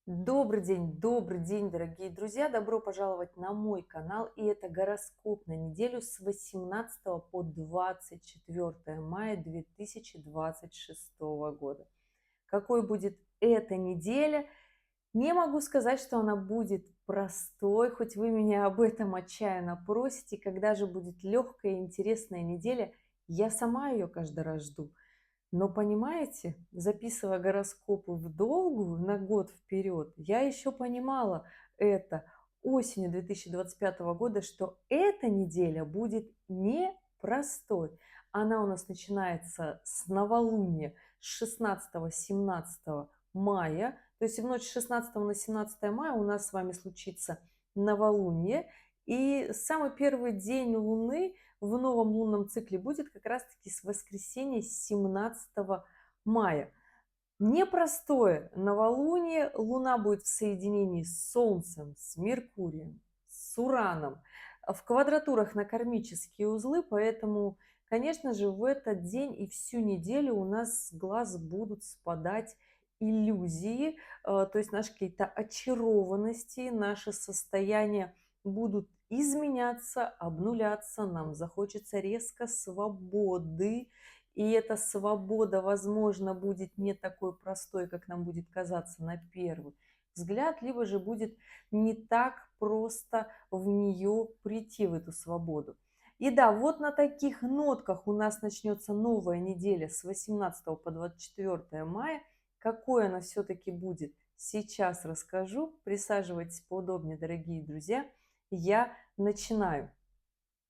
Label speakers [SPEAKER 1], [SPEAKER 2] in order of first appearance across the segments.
[SPEAKER 1] Добрый день, дорогие друзья! Добро пожаловать на мой канал. И это гороскоп на неделю с 18 по 24 мая 2026 года. Какой будет эта неделя? Не могу сказать, что она будет простой, хоть вы меня об этом отчаянно просите. Когда же будет легкая и интересная неделя, я сама ее каждый раз жду. Но понимаете, записывая гороскопы в долгую на год вперед, я еще понимала это осенью 2025 года, что эта неделя будет непростой. Она у нас начинается с новолуния с 16-17 мая. То есть в ночь с 16 на 17 мая у нас с вами случится новолуние. И самый первый день Луны в новом лунном цикле будет как раз-таки с воскресенья, с 17 мая. Непростое новолуние. Луна будет в соединении с Солнцем, с Меркурием, с Ураном, в квадратурах на кармические узлы, поэтому, конечно же, в этот день и всю неделю у нас с глаз будут спадать иллюзии, то есть наши какие-то очарованности, наши состояния будут изменяться, обнуляться, нам захочется резко свободы, и эта свобода, возможно, будет не такой простой, как нам будет казаться на первый взгляд, либо же будет не так просто в нее прийти, в эту свободу. И да, вот на таких нотках у нас начнется новая неделя с 18 по 24 мая. Какой она все-таки будет, сейчас расскажу. Присаживайтесь поудобнее, дорогие друзья. Я начинаю.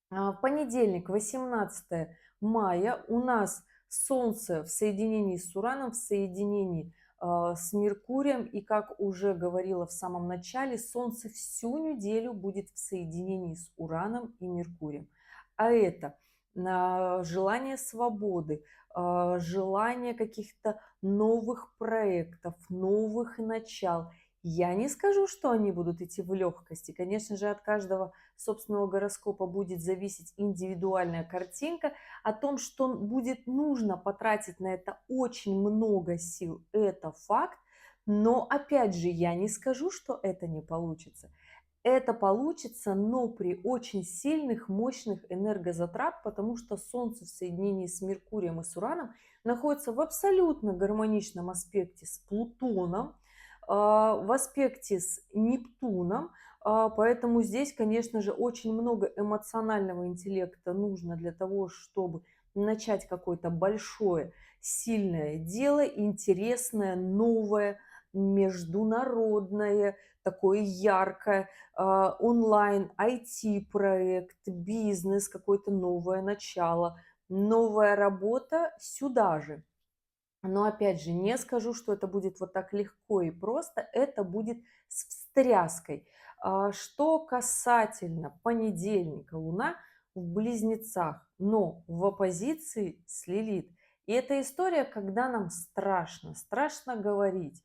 [SPEAKER 1] В понедельник, 18 мая, у нас Солнце в соединении с Ураном, в соединении с Меркурием. И, как уже говорила в самом начале, Солнце всю неделю будет в соединении с Ураном и Меркурием. А это желание свободы, желание каких-то новых проектов, новых начал. Я не скажу, что они будут идти в легкости. Конечно же, от каждого собственного гороскопа будет зависеть индивидуальная картинка. О том, что будет нужно потратить на это очень много сил, это факт. Но опять же, я не скажу, что это не получится. Это получится, но при очень сильных, мощных энергозатрат, потому что Солнце в соединении с Меркурием и с Ураном находится в абсолютно гармоничном аспекте с Плутоном, в аспекте с Нептуном. Поэтому здесь, конечно же, очень много эмоционального интеллекта нужно для того, чтобы начать какое-то большое, сильное дело, интересное, новое, международное, такое яркое, онлайн, IT-проект, бизнес, какое-то новое начало, новая работа сюда же. Но опять же, не скажу, что это будет вот так легко и просто, это будет с встряской. Что касательно понедельника, Луна в Близнецах, но в оппозиции с Лилит. И это история, когда нам страшно, страшно говорить,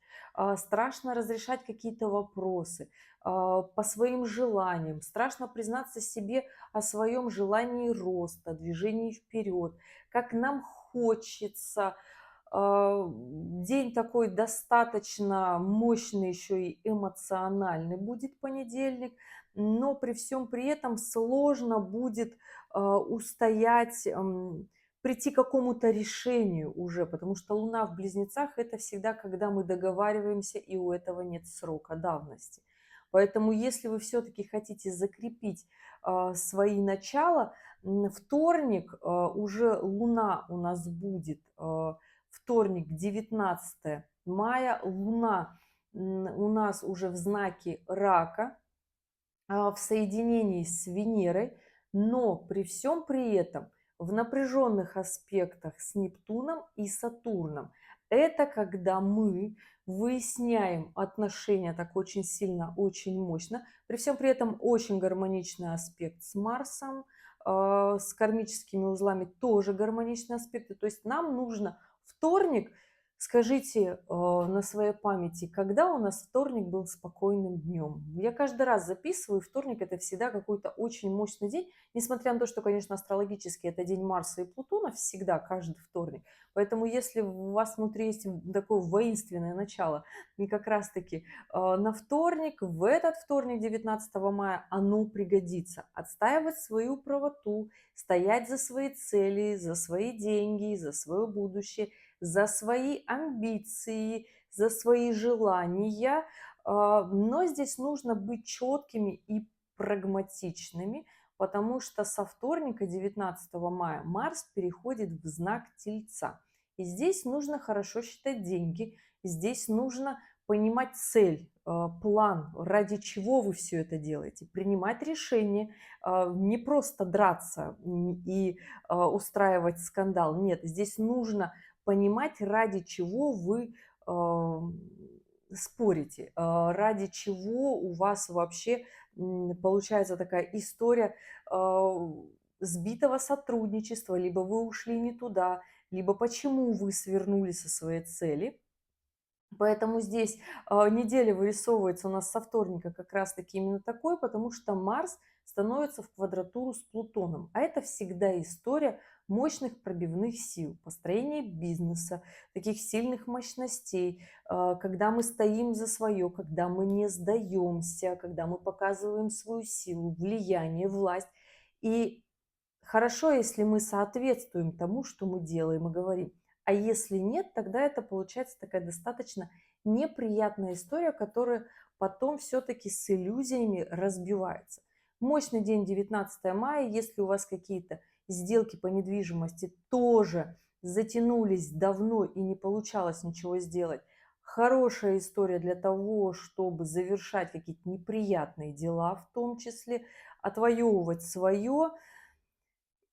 [SPEAKER 1] страшно разрешать какие-то вопросы по своим желаниям, страшно признаться себе о своем желании роста, движении вперед, как нам хочется. День такой достаточно мощный, еще и эмоциональный будет понедельник, но при всем при этом сложно будет устоять, прийти к какому-то решению уже, потому что Луна в Близнецах это всегда, когда мы договариваемся, и у этого нет срока давности. Поэтому, если вы все-таки хотите закрепить свои начала, вторник уже Луна у нас будет. Вторник, 19 мая, Луна у нас уже в знаке Рака, в соединении с Венерой, но при всем при этом в напряженных аспектах с Нептуном и Сатурном. Это когда мы выясняем отношения так очень сильно, очень мощно. При всем при этом очень гармоничный аспект с Марсом, с кармическими узлами тоже гармоничные аспекты. То есть нам нужно вторник Скажите, на своей памяти, когда у нас вторник был спокойным днем? Я каждый раз записываю, вторник это всегда какой-то очень мощный день, несмотря на то, что, конечно, астрологически это день Марса и Плутона, всегда, каждый вторник. Поэтому если у вас внутри есть такое воинственное начало, и как раз-таки на вторник, в этот вторник, 19 мая, оно пригодится. Отстаивать свою правоту, стоять за свои цели, за свои деньги, за свое будущее, за свои амбиции, за свои желания. Но здесь нужно быть четкими и прагматичными, потому что со вторника, 19 мая, Марс переходит в знак Тельца. И здесь нужно хорошо считать деньги, здесь нужно понимать цель, план, ради чего вы все это делаете, принимать решения, не просто драться и устраивать скандал. Нет, здесь нужно понимать, ради чего вы спорите, ради чего у вас вообще получается такая история а, сбитого сотрудничества, либо вы ушли не туда, либо почему вы свернули со своей цели. Поэтому здесь неделя вырисовывается у нас со вторника как раз-таки именно такой, потому что Марс становится в квадратуру с Плутоном. А это всегда история мощных пробивных сил, построения бизнеса, таких сильных мощностей, когда мы стоим за свое, когда мы не сдаемся, когда мы показываем свою силу, влияние, власть. И хорошо, если мы соответствуем тому, что мы делаем и говорим. А если нет, тогда это получается такая достаточно неприятная история, которая потом все-таки с иллюзиями разбивается. Мощный день 19 мая, если у вас какие-то сделки по недвижимости тоже затянулись давно и не получалось ничего сделать, хорошая история для того, чтобы завершать какие-то неприятные дела, в том числе отвоевывать свое.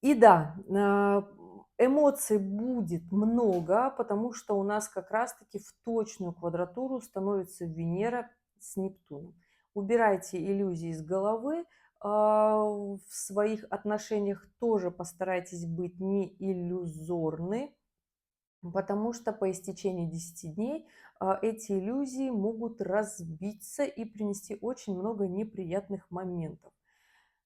[SPEAKER 1] И да, эмоций будет много, потому что у нас как раз-таки в точную квадратуру становится Венера с Нептуном. Убирайте иллюзии из головы, в своих отношениях тоже постарайтесь быть не иллюзорны, потому что по истечении 10 дней эти иллюзии могут разбиться и принести очень много неприятных моментов.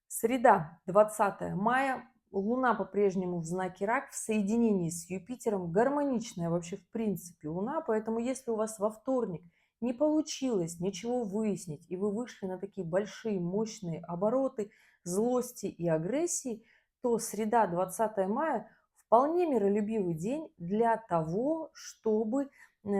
[SPEAKER 1] Среда, 20 мая. Луна по-прежнему в знаке Рак, в соединении с Юпитером. Гармоничная вообще в принципе Луна, поэтому если у вас во вторник не получилось ничего выяснить, и вы вышли на такие большие, мощные обороты злости и агрессии, то среда, 20 мая, вполне миролюбивый день для того, чтобы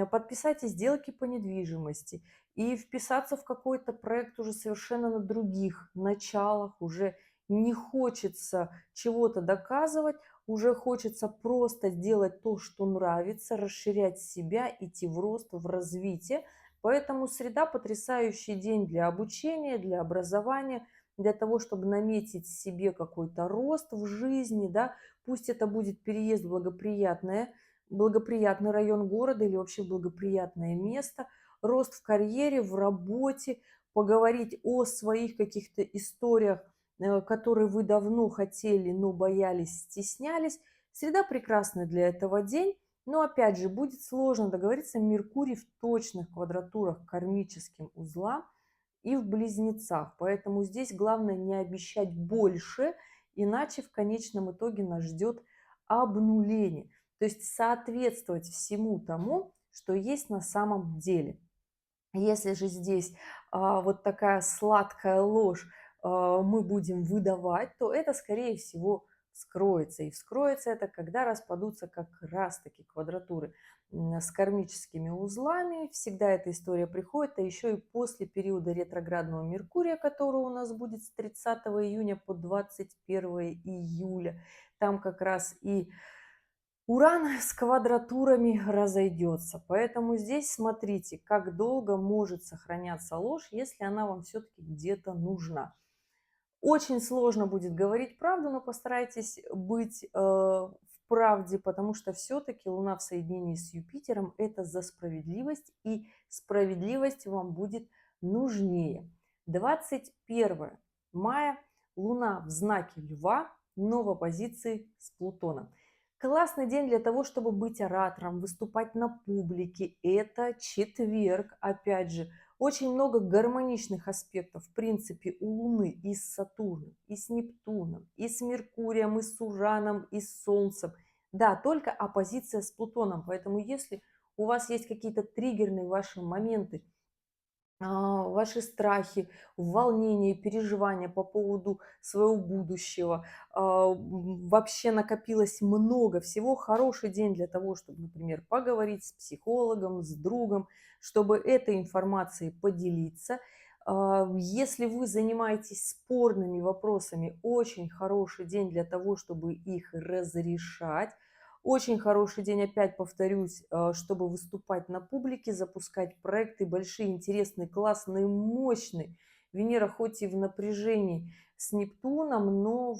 [SPEAKER 1] подписать сделки по недвижимости, и вписаться в какой-то проект уже совершенно на других началах, уже не хочется чего-то доказывать, уже хочется просто делать то, что нравится, расширять себя, идти в рост, в развитие. Поэтому среда потрясающий день для обучения, для образования, для того, чтобы наметить себе какой-то рост в жизни, да, пусть это будет переезд в благоприятный район города или вообще благоприятное место, рост в карьере, в работе, поговорить о своих каких-то историях, которые вы давно хотели, но боялись, стеснялись. Среда прекрасный для этого день, но опять же будет сложно договориться. Меркурий в точных квадратурах к кармическим узлам и в близнецах. Поэтому здесь главное не обещать больше, иначе в конечном итоге нас ждет обнуление. То есть соответствовать всему тому, что есть на самом деле. Если же здесь вот такая сладкая ложь мы будем выдавать, то это, скорее всего, вскроется. И вскроется это, когда распадутся как раз-таки квадратуры с кармическими узлами. Всегда эта история приходит, а еще и после периода ретроградного Меркурия, который у нас будет с 30 июня по 21 июля. Там как раз и Уран с квадратурами разойдется, поэтому здесь смотрите, как долго может сохраняться ложь, если она вам все-таки где-то нужна. Очень сложно будет говорить правду, но постарайтесь быть в правде, потому что все-таки Луна в соединении с Юпитером – это за справедливость, и справедливость вам будет нужнее. 21 мая Луна в знаке Льва, но в оппозиции с Плутоном. Классный день для того, чтобы быть оратором, выступать на публике. Это четверг, опять же. Очень много гармоничных аспектов, в принципе, у Луны и с Сатурном, и с Нептуном, и с Меркурием, и с Ураном, и с Солнцем. Да, только оппозиция с Плутоном. Поэтому если у вас есть какие-то триггерные ваши моменты, ваши страхи, волнения, переживания по поводу своего будущего. Вообще накопилось много всего. Хороший день для того, чтобы, например, поговорить с психологом, с другом, чтобы этой информацией поделиться. Если вы занимаетесь спорными вопросами, очень хороший день для того, чтобы их разрешать. Очень хороший день, опять повторюсь, чтобы выступать на публике, запускать проекты большие, интересные, классные, мощные. Венера хоть и в напряжении с Нептуном, но в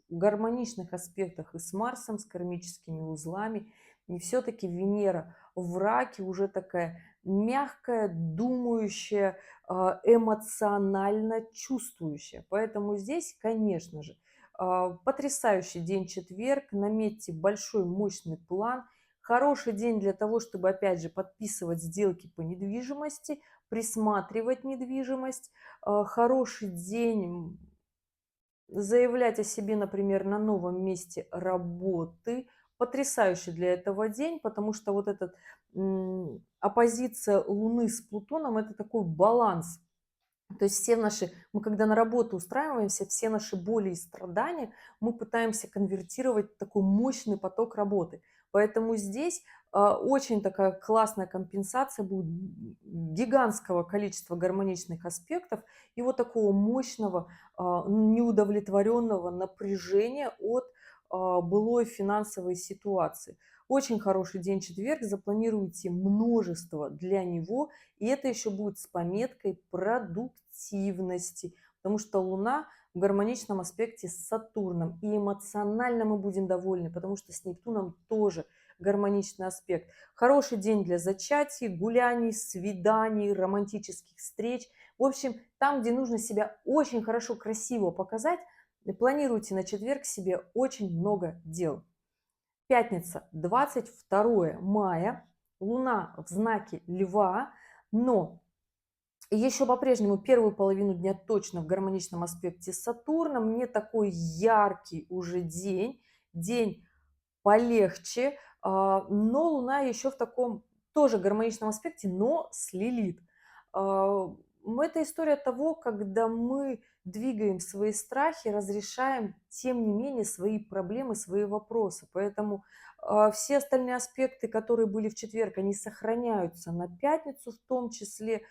[SPEAKER 1] гармоничных аспектах и с Марсом, с кармическими узлами. И все-таки Венера в раке уже такая мягкая, думающая, эмоционально чувствующая. Поэтому здесь, конечно же, потрясающий день четверг, наметьте большой мощный план. Хороший день для того, чтобы, опять же, подписывать сделки по недвижимости, присматривать недвижимость. Хороший день заявлять о себе, например, на новом месте работы. Потрясающий для этого день, потому что вот эта оппозиция Луны с Плутоном – это такой баланс. То есть все наши, мы когда на работу устраиваемся, все наши боли и страдания мы пытаемся конвертировать в такой мощный поток работы. Поэтому здесь очень такая классная компенсация будет гигантского количества гармоничных аспектов и вот такого мощного, неудовлетворенного напряжения от былой финансовой ситуации. Очень хороший день четверг, запланируйте множество для него, и это еще будет с пометкой продуктивности, потому что Луна в гармоничном аспекте с Сатурном. И эмоционально мы будем довольны, потому что с Нептуном тоже гармоничный аспект. Хороший день для зачатий, гуляний, свиданий, романтических встреч. В общем, там, где нужно себя очень хорошо, красиво показать, планируйте на четверг себе очень много дел. Пятница, 22 мая, Луна в знаке Льва, но еще по-прежнему первую половину дня точно в гармоничном аспекте с Сатурном. Не такой яркий уже день, день полегче, но Луна еще в таком тоже гармоничном аспекте, но с Лилит. Это история того, когда мы двигаем свои страхи, разрешаем, тем не менее, свои проблемы, свои вопросы. Поэтому все остальные аспекты, которые были в четверг, они сохраняются на пятницу в том числе.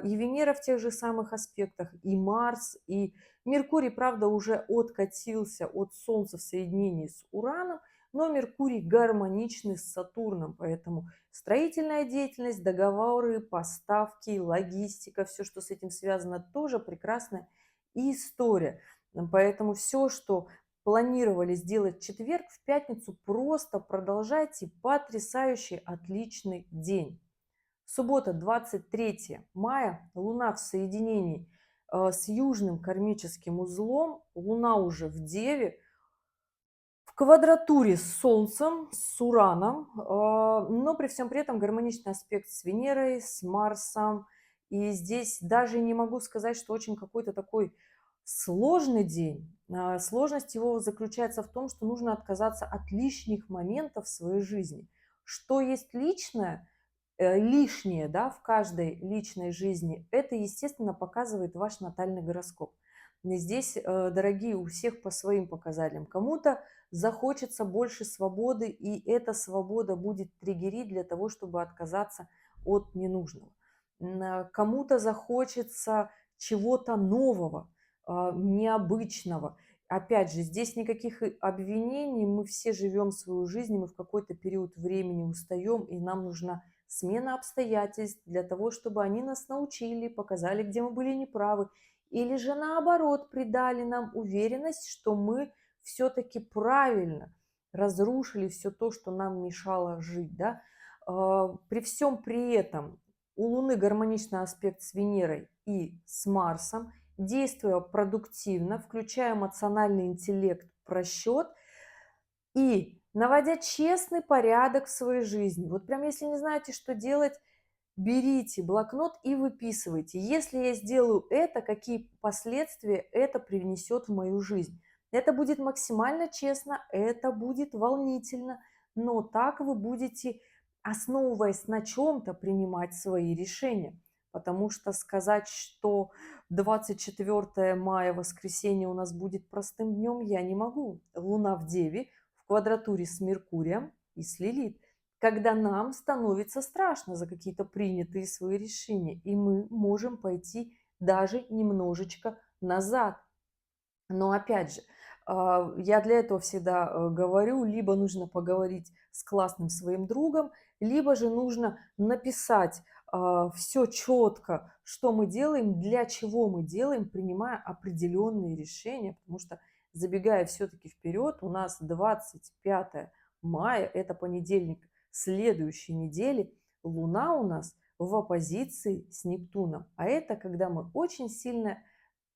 [SPEAKER 1] И Венера в тех же самых аспектах, и Марс, и Меркурий, правда, уже откатился от Солнца в соединении с Ураном, но Меркурий гармоничный с Сатурном, поэтому строительная деятельность, договоры, поставки, логистика, все, что с этим связано, тоже прекрасная история. Поэтому все, что планировали сделать в четверг, в пятницу, просто продолжайте. Потрясающий, отличный день. Суббота, 23 мая, Луна в соединении с южным кармическим узлом, Луна уже в Деве, в квадратуре с Солнцем, с Ураном, но при всем при этом гармоничный аспект с Венерой, с Марсом. И здесь даже не могу сказать, что очень какой-то такой сложный день. Сложность его заключается в том, что нужно отказаться от лишних моментов в своей жизни. Что есть личное, лишнее, да, в каждой личной жизни, это, естественно, показывает ваш натальный гороскоп. И здесь, дорогие, у всех по своим показателям. Кому-то захочется больше свободы, и эта свобода будет триггерить для того, чтобы отказаться от ненужного. Кому-то захочется чего-то нового, необычного. Опять же, здесь никаких обвинений, мы все живем свою жизнь, мы в какой-то период времени устаем, и нам нужна смена обстоятельств для того, чтобы они нас научили, показали, где мы были неправы, или же наоборот придали нам уверенность, что мы все-таки правильно разрушили все то, что нам мешало жить. Да? При всем при этом у Луны гармоничный аспект с Венерой и с Марсом, действуя продуктивно, включая эмоциональный интеллект, просчет, и наводя честный порядок в своей жизни. Вот прям если не знаете, что делать, берите блокнот и выписывайте. Если я сделаю это, какие последствия это привнесет в мою жизнь. Это будет максимально честно, это будет волнительно, но так вы будете, основываясь на чем-то, принимать свои решения. Потому что сказать, что 24 мая, воскресенье, у нас будет простым днем, я не могу. Луна в Деве, в квадратуре с Меркурием и с Лилит, когда нам становится страшно за какие-то принятые свои решения, и мы можем пойти даже немножечко назад. Но опять же, я для этого всегда говорю, либо нужно поговорить с классным своим другом, либо же нужно написать все четко, что мы делаем, для чего мы делаем, принимая определенные решения, потому что, забегая все-таки вперед, у нас 25 мая, это понедельник следующей недели, Луна у нас в оппозиции с Нептуном, а это когда мы очень сильно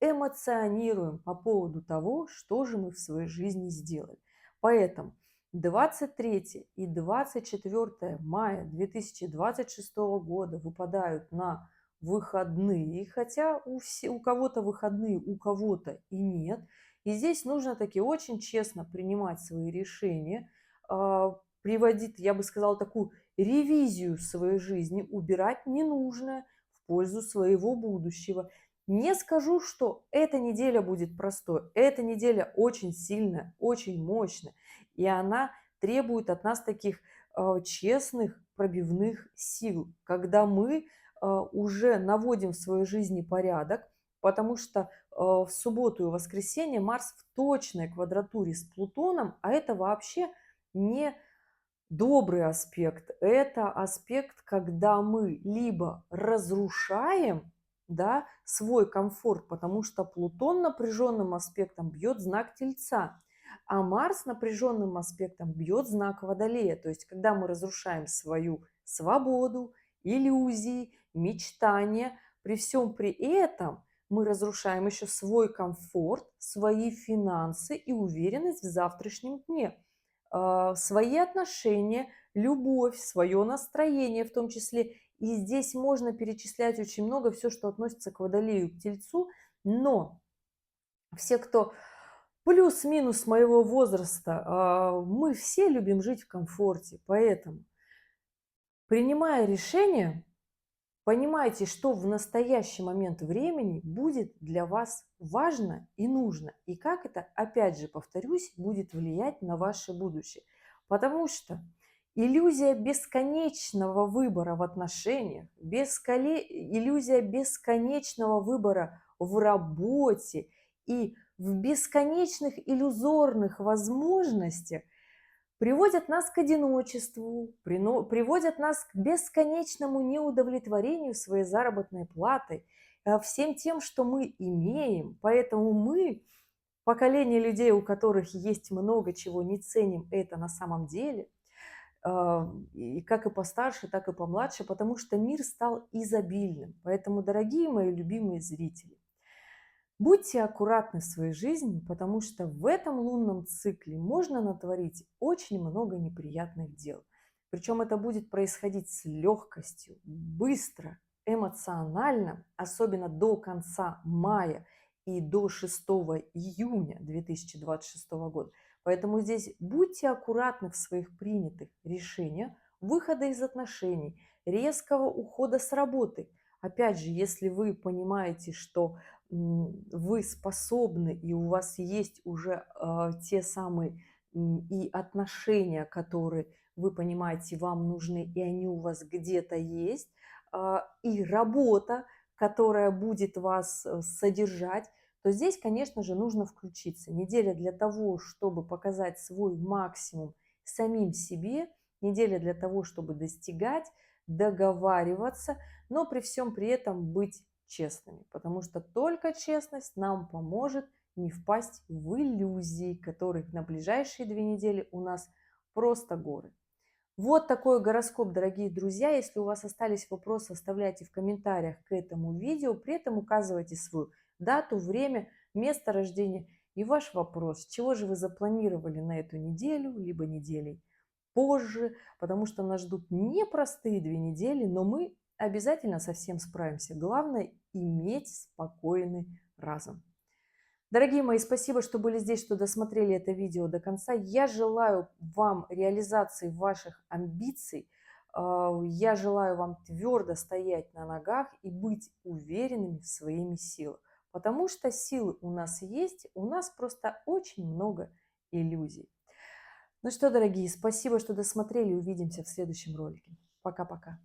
[SPEAKER 1] эмоционируем по поводу того, что же мы в своей жизни сделали. Поэтому 23 и 24 мая 2026 года выпадают на выходные, хотя у кого-то выходные, у кого-то и нет. И здесь нужно таки очень честно принимать свои решения, приводить, я бы сказала, такую ревизию своей жизни, убирать ненужное в пользу своего будущего. Не скажу, что эта неделя будет простой. Эта неделя очень сильная, очень мощная. И она требует от нас таких честных пробивных сил, когда мы уже наводим в своей жизни порядок, потому что в субботу и воскресенье Марс в точной квадратуре с Плутоном, а это вообще не добрый аспект. Это аспект, когда мы либо разрушаем, да, свой комфорт, потому что Плутон напряженным аспектом бьет знак Тельца, а Марс напряженным аспектом бьет знак Водолея. То есть, когда мы разрушаем свою свободу, иллюзии, мечтания, при всем при этом мы разрушаем еще свой комфорт, свои финансы и уверенность в завтрашнем дне, свои отношения, любовь, свое настроение в том числе. И здесь можно перечислять очень много, все, что относится к Водолею, к Тельцу, но все, кто плюс-минус моего возраста, мы все любим жить в комфорте, поэтому, принимая решение, понимайте, что в настоящий момент времени будет для вас важно и нужно, и как это, опять же, повторюсь, будет влиять на ваше будущее. Потому что иллюзия бесконечного выбора в отношениях, иллюзия бесконечного выбора в работе и в бесконечных иллюзорных возможностях приводят нас к одиночеству, приводят нас к бесконечному неудовлетворению своей заработной платой, всем тем, что мы имеем. Поэтому мы, поколение людей, у которых есть много чего, не ценим это на самом деле, и как и постарше, так и помладше, потому что мир стал изобильным. Поэтому, дорогие мои любимые зрители, будьте аккуратны в своей жизни, потому что в этом лунном цикле можно натворить очень много неприятных дел. Причем это будет происходить с легкостью, быстро, эмоционально, особенно до конца мая и до 6 июня 2026 года. Поэтому здесь будьте аккуратны в своих принятых решениях, выхода из отношений, резкого ухода с работы. Опять же, если вы понимаете, что вы способны и у вас есть уже те самые и отношения, которые вы понимаете, вам нужны, и они у вас где-то есть, и работа, которая будет вас содержать, то здесь, конечно же, нужно включиться. Неделя для того, чтобы показать свой максимум самим себе, неделя для того, чтобы достигать, договариваться, но при всем при этом быть честными, потому что только честность нам поможет не впасть в иллюзии, которых на ближайшие 2 недели у нас просто горы. Вот такой гороскоп, дорогие друзья. Если у вас остались вопросы, оставляйте в комментариях к этому видео. При этом указывайте свою дату, время, место рождения. И ваш вопрос, чего же вы запланировали на эту неделю, либо неделей позже, потому что нас ждут непростые 2 недели, но мы обязательно со всем справимся. Главное иметь спокойный разум. Дорогие мои, спасибо, что были здесь, что досмотрели это видео до конца. Я желаю вам реализации ваших амбиций. Я желаю вам твердо стоять на ногах и быть уверенными в своими силах. Потому что силы у нас есть, у нас просто очень много иллюзий. Ну что, дорогие, спасибо, что досмотрели. Увидимся в следующем ролике. Пока-пока.